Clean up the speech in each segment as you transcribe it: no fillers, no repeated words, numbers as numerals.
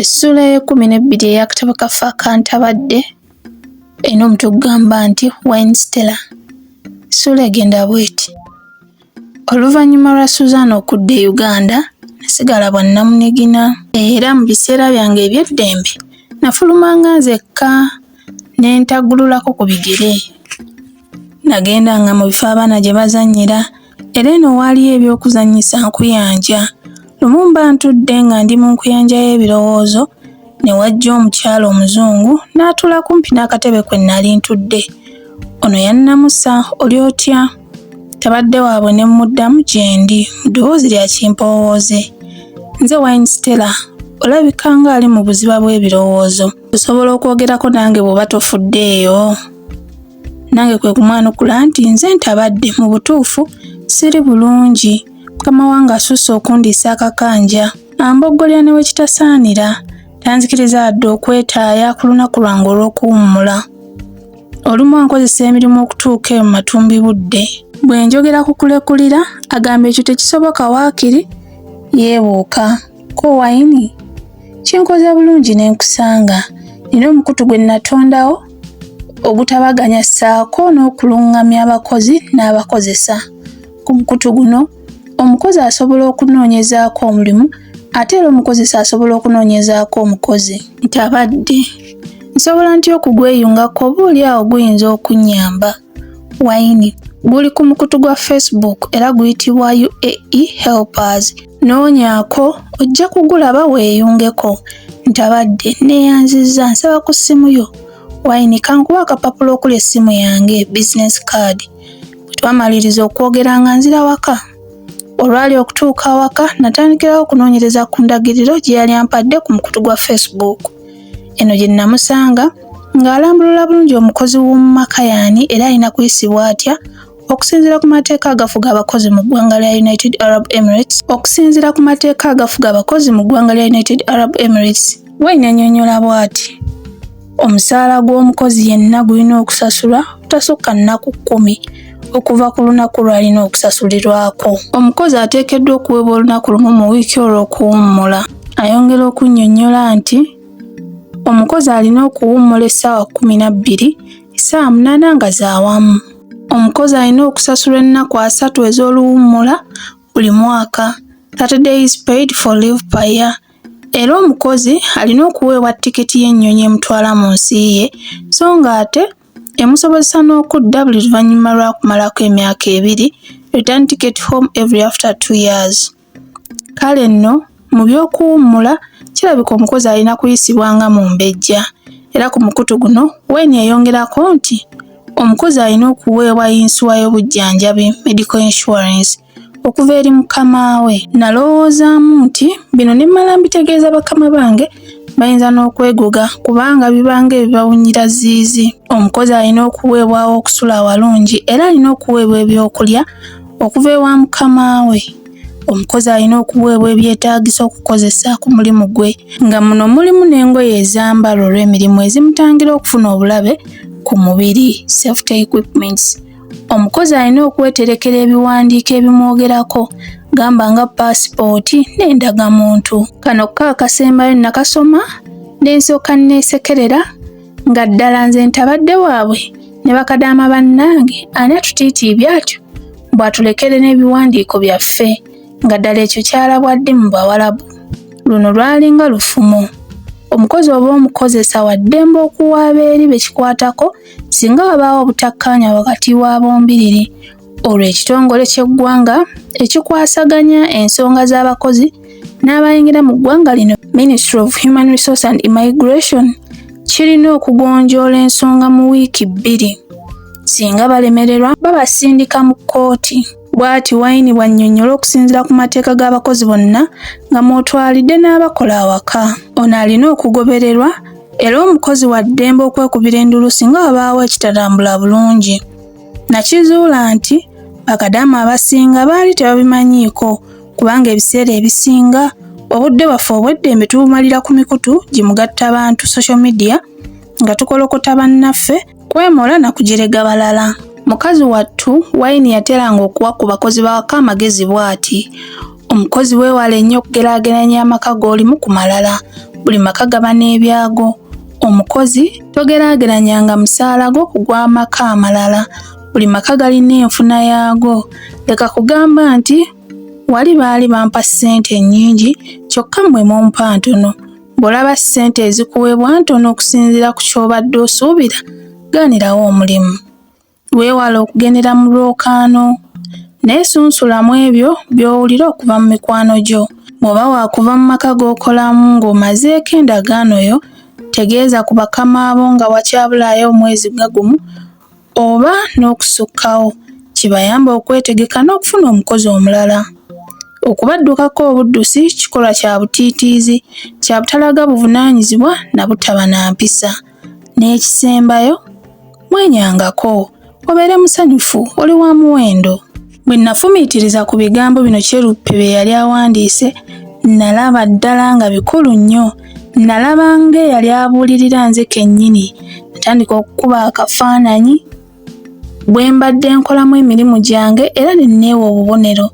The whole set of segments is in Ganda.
Essula y'e12 ey'akatabo kaffe akantabadde erina omutwe ogugamba nti Wine Stella. Essula egenda bw'eti. Oluvannyuma lwa Suzana okudda e Uganda, nasigala bwa nnamunigina era mu biseera byange eby'eddembe nafulumanga nzekka ne ntagululako ku bigere. Nagendanga mu bifo abaana gye bazannyira era eno waaliyo eby'okuzannyisa nkuyanja. Lumu mba ntudde nga ndi mu nkuyanja y'ebirowoozo ne wajja omukyala omuzungu n'atuula kumpi n'akatebe kwe nnali ntudde. Ono yannamusa, oli otya? Tabadde waabwe ne muddamu gye ndi mu ddoboozi lya kimpowooze. Nze Wine Stella, olabika nga ali mu buziba bw'ebirowoozo. Osobola okwogerako nange bw'oba tofuddeeyo? Nange kwe kumwanukula nti nze ntabadde, mu butuufu siri bulungi. Mukama wange asusse okundiisa akakanja, amboggolera ne wekitasaanira, tanzikiriza wadde okwetaaya ku lunaku lwange olw'okuwummula. Olumu ankozesa emirimu okutuuka eyo mu matumbi budde. Bwe njogera ku kulekulira, agamba ekyo tekisoboka waakiri, yeebuuka. Ko Wine, kinkoze bulungi ne nkusanga. Nina omukutu gwe natondawo ogutabaganya ssaako n'okulungamya abakozi n'abakozesa. Ku mukutu guno, omukozi asobola okunoonyezaako omulimu ate era omukozesa asobola okunoonyezaako omukozi. Ntabadde. Nsobola ntya okugweyungako oboolyawo guyinza okunnyamba? Wine, guli ku mukutu gwa Facebook era guyitibwa UAE Helpers. Noonyaako ojja kugulaba weeyungeko. Ntabadde, neeyanzizza, nsaba ku ssimu yo. Wine, kankuwa akapapula okuli essimu yange, business card. Bwe twamaliriza okwogera nga nzira waka. Olwali okutuuka awaka natandikirawo okunoonyereza ku ndagiriro gye yali ampadde ku mukutu gwa Facebook. Eno gye namusanga ng'alambulula bulungi omukozi w'omu maka yaani era alina kuyisibwa atya okusinziira ku mateeka agafuga abakozi mu ggwanga lya United Arab Emirates. Okusinziira ku mateeka agafuga abakozi mu ggwanga lya United Arab Emirates, Wine annyonnyola bw'ati: omusaala gw'omukozi yenna gulina okusasulwa obutasukka nnaku 10 okuva ku lunaku lw'alina okusasulirwako. Omukozi ateekeddwa okuweebwa olunaku lumu mu wiiki olw'okuwummula. Ayongera okunnyonnyola nti omukozi alina okuwummula essaawa 12, essaawa 8 nga zaawamu. Omukozi alina okusasulwa ennaku 3 ez'oluwummula buli mwaka, 30 days paid for leave per year. Era omukozi alina okuweebwa tiketi y'ennyonyi emutwala mu nsi ye, so nga ate emusobozesa n'okudda buli luvannyuma lwa kumalako emyaka 2, return ticket home every after 2 years. Kale nno, mu by'okuwummula kirabika omukozi alina kuyisibwanga mu mbejja. Era ku mukutu guno, Wine yayongerako nti omukozi alina okuweebwa yinsuwa y'obujjanjabi, medical insurance, okuva eri mukama we. Nalowoozaamu nti bino ne mmala mbitegeeza bakama bange bayinza n'okwegoga kubanga bibanga ebibawunyira ziizi. Omukozi alina okuweebwawo okusula awalungi era alina okuweebwa ebyokulya okuva ewa mukama we. Omukozi alina okuweebwa ebyetaagisa okukozesa ku mulimu gwe, nga muno mulimu n'engoye ezambala olw'emirimu ezimutangira okufuna obulabe ku mubiri, safety equipments. Omukozi alina okweterekera ebiwandiiko ebimwogerako, gamba nga paasipooti n'endagamuntu. Kano akasembayo nakasoma n'ensooka neesekerera nga ddala nze ntabadde waabwe ne bakadaama bannange ani atutiitiibye atyo bw'atulekere n'ebiwandiiko byaffe, nga ddala ekyo kyalabwa ddi mu Bawarabu. Luno lwalinga lufumo. Omukozi oba omukozesa wa ddembe okuwaaba eri bekikwatako singa wabaawo obutakkaanya wakati wa bombiriri. Olwo ekitongole ky'eggwanga ekikwasaganya ensonga z'abakozi n'abayingira mu ggwanga lino, Ministry of Human Resource and Immigration, kirina okugonjoola ensonga mu wiiki 2. Singa balemererwa babasindika mu kkooti. Bw'ati Wine bw'annyonnyola okusinziira ku mateeka g'abakozi bonna nga mwotwalidde n'abakola awaka. Ono alina okugobererwa era omukozi wa ddembe okwekubira endulu singa wabaawo ekitatambula bulungi. Nakizuula nti bakadaama abasinga baali tebabimanyiiko kubanga ebiseera ebisinga obudde bwaffe obw'eddembe tubumalira ku mikutu gimugatta abantu social media nga tukolokota bannaffe kwemola na kujerega balala. Mukazi wattu Wine yateranga okuwa ku bakozi bawaka amagezi bw'ati: omukozi weewale nnyo okugeraageranya amaka g'olimu ku malala. buli maka gaba n'ebyago. Omukozi togeraageranyanga musaala gwo ku gw'amaka amalala, buli maka galina enfuna yaago. Leka kugamba nti wali baali bampa ssente nnyingi kyokka mmwe mumpa ntono. Bw'olaba ssente ezikuweebwa ntono okusinziira ku ky'obadde osuubira, gaanirawo omulimu. Weewala okugendera mu lwokaano, naye sunsulamu ebyo by'owulira okuva mu mikwano gyo. Bw'oba waakuva mu maka g'okolamu ng'omazeeko endagaano yo, tegeeza ku bakama abo nga wakyabulayo omwezi gumu oba n'okusukkawo. Kibayamba okwetegeka n'okufuna omukozi omulala. Okubaddukako obuddusi kikolwa kya butiitiizi, kya butalaga buvunaanyizibwa na butaba na mpisa. N'ekisembayo, mwenyangako, obeere musanyufu, oli wa muwendo. Bwe nafumiitiriza ku bigambo bino Kyeruppe bye yali awandiise, nalaba ddala nga bikulu nnyo. Nalaba ng'eyali abuulirira nze kennyini. Natandika okukuba akafaananyi bwe mbadde nkolamu emirimu gyange era ne nneewa obubonero.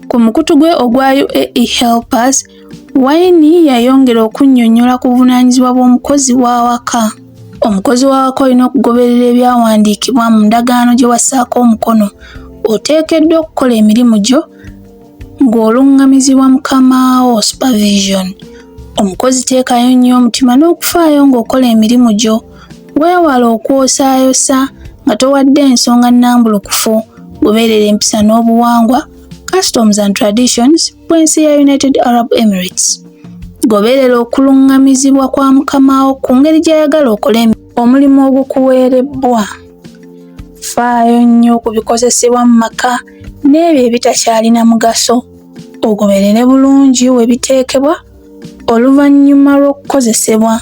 Ku mukutu gwe ogwa UAE Helpers, Wayne yayongera okunnyonnyola ku buvunaanyizibwa bw'omukozi w'awaka. Omukozi w'awaka olina okugoberera ebyawandiikibwa mu ndagaano gye wassaako omukono. Oteekeddwa okukola emirimu gyo ng'oluŋŋamizibwa mukamaawo supervision. Omukozi teekayo nnyo omutima n'okufaayo ng'okola emirimu gyo. Weewala okwosaayosa nga towadde ensonga nnambulukufu. Goberera empisa n'obuwangwa, customs and traditions bw'ensi ya United Arab Emirates. Goberera okuluŋŋamizibwa kwa mukamaawo ku ngeri gy'ayagala okole omulimu ogukuweerebbwa. Faayo nnyo ku bikozesebwa mu maka n'ebyo ebitakyalina mugaso. Ogoberere bulungi we biteekebwa oluvannyuma lw'okukozesebwa.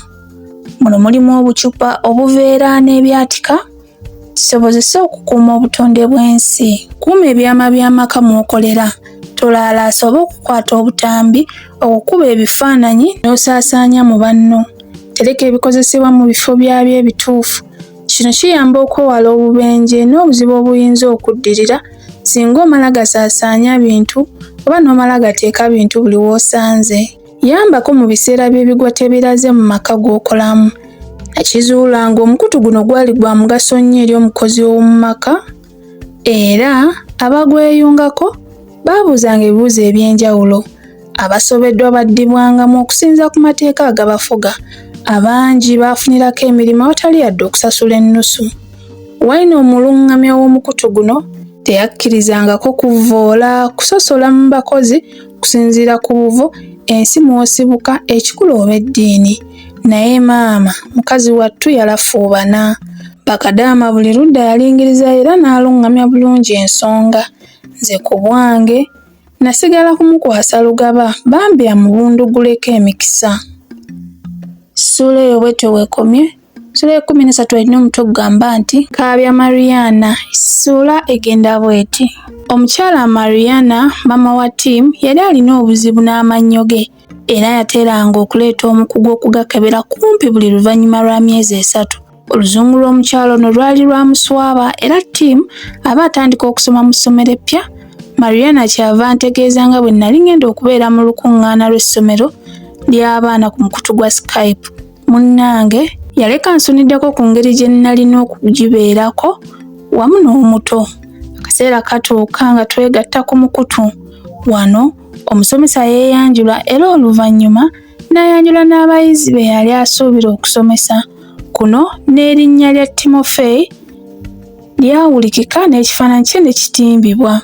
Muno mulimu obucupa, obuveera n'ebyatika. Kisobozese okukuuma obutonde bw'ensi. Kuuma ebyama by'amaka mw'okolera. Tolaalaasa oba okukwata obutambi, okukuba ebifaananyi n'osaasaanya mu banno. Tereka ebikozesebwa mu bifo byabyo ebituufu. Kino kiyamba okwewala obubenje n'obuzibu obuyinza okuddirira singa omala gasaasaanya bintu oba n'omala gateeka bintu buli w'osanze. Yambako mu biseera by'ebigwa tebiraze mu maka g'okolamu. Nakizuula ng'omukutu guno gwali gwa mugaso nnyo eri omukozi w'omu maka era abagweyungako baabuuzanga ebibuuzo eby'enjawulo. Abasobeddwa baddibwangamu okusinza ku mateeka agabafuga. Abangi baafunirako emirimu awatali yadde okusasula ennusu. Wayne omuluŋŋamya w'omukutu guno teyakkirizangako kuvvoola kusosola mu bakozi kusinziira ku buvo, ensi mw'osibuka, ekikulu oba eddiini. Naye maama, mukazi wattu yalafuubana. Bakadaama buli ludda yalingiriza era n'aluŋŋamya bulungi ensonga. Nze ku bwange nasigala kumukwasa lugaba bambi amubunduguleko emikisa. Ssuula eyo bwetyo weekomye. Ssuula 13 erina omutwe ogugamba nti Kaabya Mariana. Ssuula egenda bweti. Omukyala Mariana, maama wa Tim, yali alina obuzibu n'amannyo ge era yateranga okuleeta omukugu okugakebera kumpi buli luvannyuma lwa myezi 3. Oluzungu lw'omukyala ono lwali lwamuswaba era Tim aba atandika okusoma mu ssomero eppya. Mariana kyava ntegeeza nga bwe nali ngenda okubeera mu lukuŋŋaana lw'essomero ly'abaana ku mukutu gwa Skype. Munnange yaleka nsuniddeko ku ngeri gye nalina okugibeerako wamu n'omuto. Akaseera katuuka nga twegatta ku mukutu. Wano omusomesa yeeyanjula era oluvannyuma n'ayanjula n'abayizi be yali asuubira okusomesa. Kuno n'erinnya lya Timofey lyawulikika n'ekifaananyi kye ne kitimbibwa.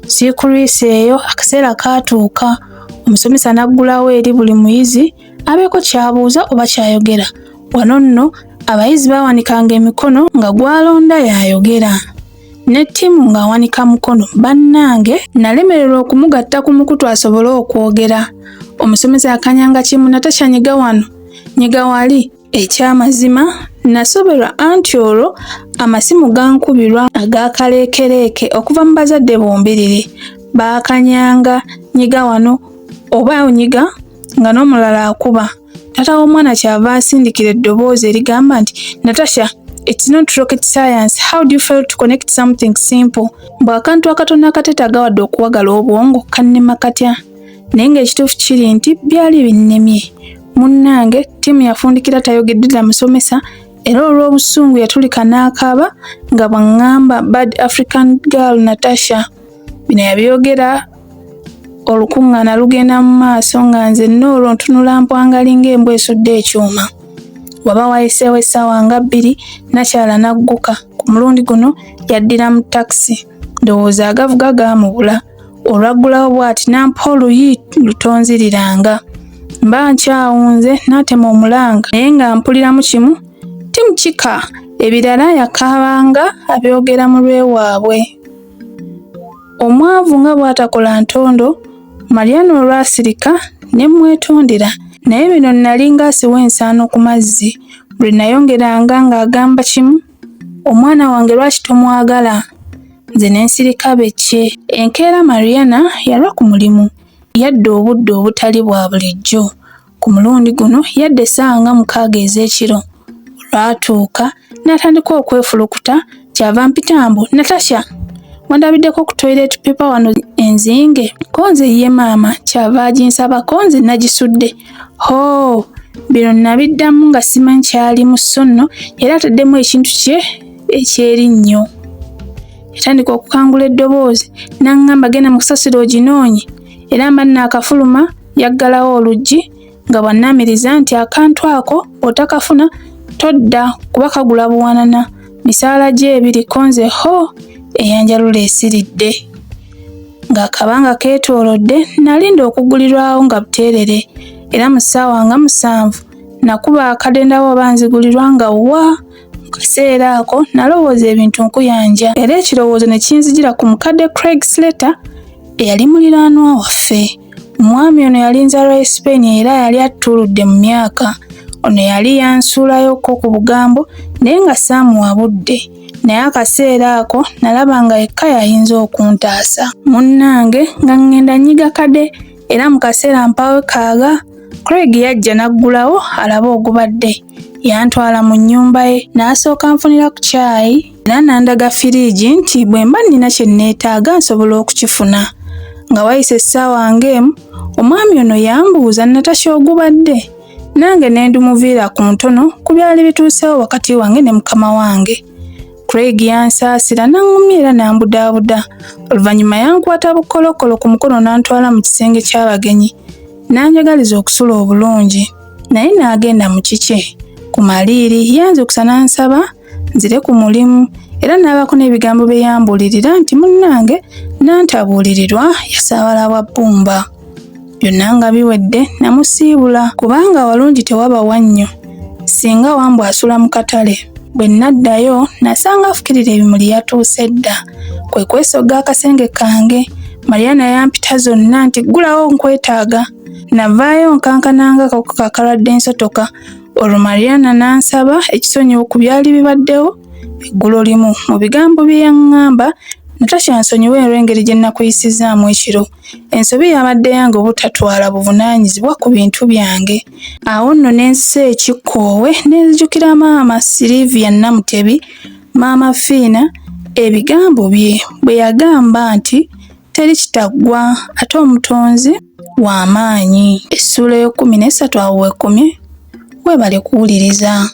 Siikuriisi eyo akaseera katuuka. Omusomesa n'aggulawo eri buli muyizi abeeko ky'abuuza oba ky'ayogera. Wano nno abayizi baawanikanga emikono nga gw'alonda y'ayogera. Ne Ttiimu ng'awanika mukono. Bannange nalemererwa okumugatta ku mukutu asobole okwogera. Omusomesa akanyanga kimu, Natasha nyiga wano, nyiga wali. Ekyamazima nasoberwa anti olwo amasimu gankubirwa ag'akaleekereeke okuva mu bazadde bombiriri. Baakanyanga nyiga wano oba onyiga nga n'omulala akuba. Taata w'omwana kyava asindikira eddoboozi erigamba nti Natasha, it's not rocket science. How do you fail to connect something simple? Bw'akantu akatono akateetaaga wadde okuwagala obwongo kannema katya. Naye ng'ekituufu kiri nti byali binnemye. munnange ttiimu yafundikira tayogeddera musomesa era olw'obusungu yatulika n'akaaba nga bw'aŋŋamba Bad African Girl Natasha. Bino yabyogera olukuŋŋaana lugenda mu maaso nga nze Nooro ntunula mpwangali ng'embwa esudde ekyuma. Waba wayiseewo essaawa nga 2 nakyala n'agguka. Ku mulundi guno yaddira mu takisi. Ndowooza agavuga gaamubula. Olwaggulawo bw'ati n'ampa oluyi lutonziriranga. Mba nkyawunze n'atema omulanga naye nga mpuliramu kimu timukika, ebirala yakaabanga abyogera mu lwewaabwe. Omwavu nga bw'atakola ntondo, Mariana olwasirika ne mwetondera, naye bino nali ng'asiwa ensaano ku mazzi. Buli nayongeranga ng'agamba kimu, omwana wange lwaki tomwagala? Nze ne nsirika becce. Enkeera Mariana yalwa ku mulimu. Yadda obudde obutali bwa bulijjo. Ku mulundi guno yadda essaawa nga 6 ez'ekiro. Olwatuuka n'atandika okwefulukuta kyava mpita mbu, Natasha, wandabiddeko ku toilet paper wano enzinge? Konze ye maama kyava aginsaba, konze nagisudde. Hoo, bino nabiddamu nga simanyi kyalimu so nno era ataddemu ekintu kye ekyerinnyo. Yatandika okukangula eddoboozi n'aŋŋamba genda mu kasasiro oginoonye era mba nnaakafuluma yaggalawo oluggi nga bw'annaamiriza nti akantu ako otakafuna todda kuba kagula buwanana. Misaala gye 2 konze ho eyanjalula esiridde. Ng'akabanga keetoolodde nalinda okugulirwawo nga buteerere era mu ssaawa nga 7 nakuba akadendawo oba nzigulirwa nga wa. Mu kaseera ako nalowooza ebintu nkuyanja era ekirowoozo ne kinzijira ku mukadde Craig Slater eyali muliraanwa waffe. Omwami ono yali nzaalwa Spain era yali atuuludde mu myaka. Ono yali yansuulayoko ku bugambo naye nga saamuwa budde. Naye akaseera ako nalaba nga yekka yayinza okuntaasa. Munnange nga ngenda nnyiga kade era mu kaseera mpawe kaaga, Craig yajja n'aggulawo alabe ogubadde. Yantwala mu nnyumba ye n'asooka nfunira ku caayi era n'andaga firiigi nti bwe mba nnina kye nneetaaga nsobola okukifuna. Nga wayise essaawa ng'emu, omwami ono yambuuza Natasha ogubadde. Nange ne ndumuviira ku ntono ku byali bituusewo wakati wange ne mukama wange. Craig yansaasira n'aŋŋumya era n'ambudaabuda. Oluvannyuma yankwata bukolokolo ku mukono n'antwala mu kisenge ky'abagenyi. N'anjagaliza okusula obulungi. Naye n'agenda mu kike. Ku maliiri yanzukusa n'ansaba nzire ku mulimu era n'abaako n'ebigambo bye yambuulirira nti munnange n'antabuulirirwa yasaabala bwa bbumba. Byonna nga biwedde namusiibula kubanga walungi tewaba wannyo. Singa Wambwa asula mu katale. Bwe naddayo nasanga afukirira ebimuli yatuuse dda. Kwe kwesogga akasenge kange. Mariana yampita zonna nti ggulawo nkwetaaga. Navaayo nkankananga akawuka kakalwadde ensotoka. Olwo Mariana n'ansaba ekisonyiwo ku byali bibaddewo eggulo limu. Mu bigambo bye yaŋŋamba, Natasha nsonyiwe olw'engeri gye nakuyisizaamu ekiro. Ensobi yabadde yange obutatwala buvunaanyizibwa ku bintu byange. Awo nno ne nzisa ekikkoowe ne nzijukira maama Sylvia Namutebi, maama Fiina, ebigambo bye bwe yagamba nti teri kitaggwa ate omutonzi w'amaanyi. Essuula 13 awo wekomye. Weebale kuwuliriza.